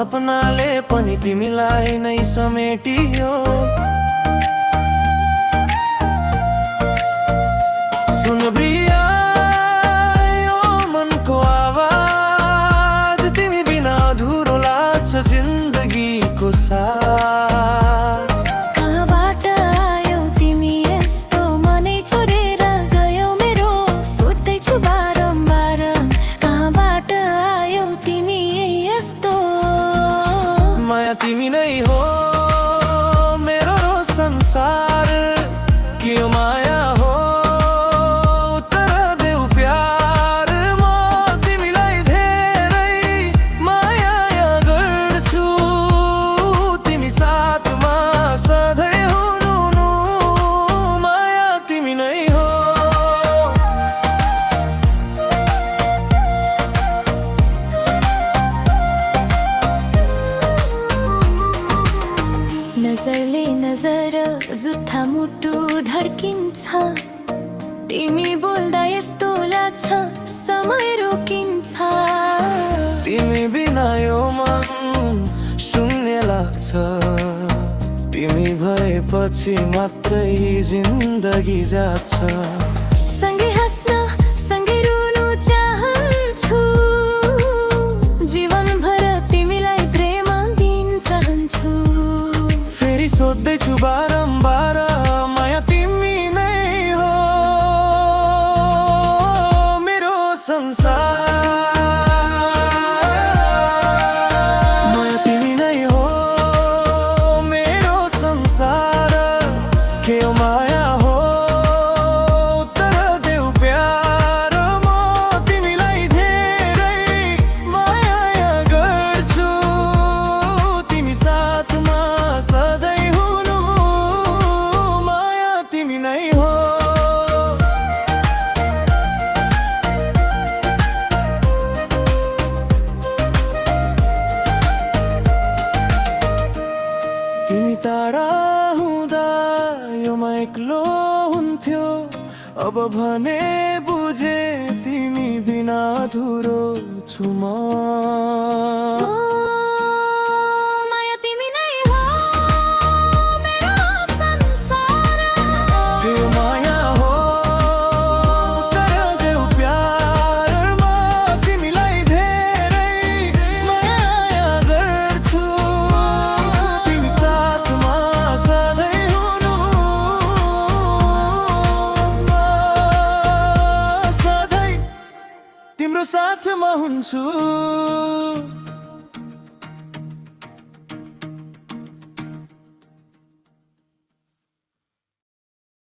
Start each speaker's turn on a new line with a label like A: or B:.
A: सपनाले पनि तिमीलाई नै समेटियो। सुन प्रिया यो मनको आवाज, तिमी बिना अधुरो लाग्छ जिन्दगीको सास।
B: कहाँबाट आयौ तिमी यस्तो मनै छोडेर गयौ मेरो, सोध्दैछु बारम्बार कहाँबाट आयौ तिमी यस्तो।
A: माया तिमी नै हो मेरो संसार, के यो माया हो उत्तर देऊ प्यार। म तिमीलाई धेरै माया गर्छु, तिमी साथमा सधैँ हुनु। माया तिमी नै हो।
B: नजरले नजर जुत्था मुटु धड्किन्छ, तिमी बोल्दा यस्तो लाग्छ समय रोकिन्छ।
A: तिमी बिना यो मन शून्य लाग्छ, तिमी भएपछि मात्रै जिन्दगी जान्छ।
B: सँगै हाँस्न सँगै रुनु चाहन्छु, जीवनभर तिमीलाई प्रेम दिन चाहन्छु।
A: फेरि सोध्दैछु बारम्बार माया तिमी नै हो मेरो संसार। माया तिमी नै हो मेरो संसार, के यो माया हो उत्तर देऊ प्यार। म तिमीलाई धेरै माया गर्छु, तिमी साथमा सधैँ हुनु। माया तिमी नै हो। तिमी टाढा हुँदा यो म एक्लो हुन्थ्यो, अब भने बुझे तिमी बिना अधुरो छु म।
B: माया तिमी नै हो मेरो संसार,
A: यो माया हो उत्तर देऊ प्यार। म तिमीलाई धेरै माया गर्छु, तिमी साथमा सधैँ हुनु। म सधैँ तिम्रो साथमा हुन्छु।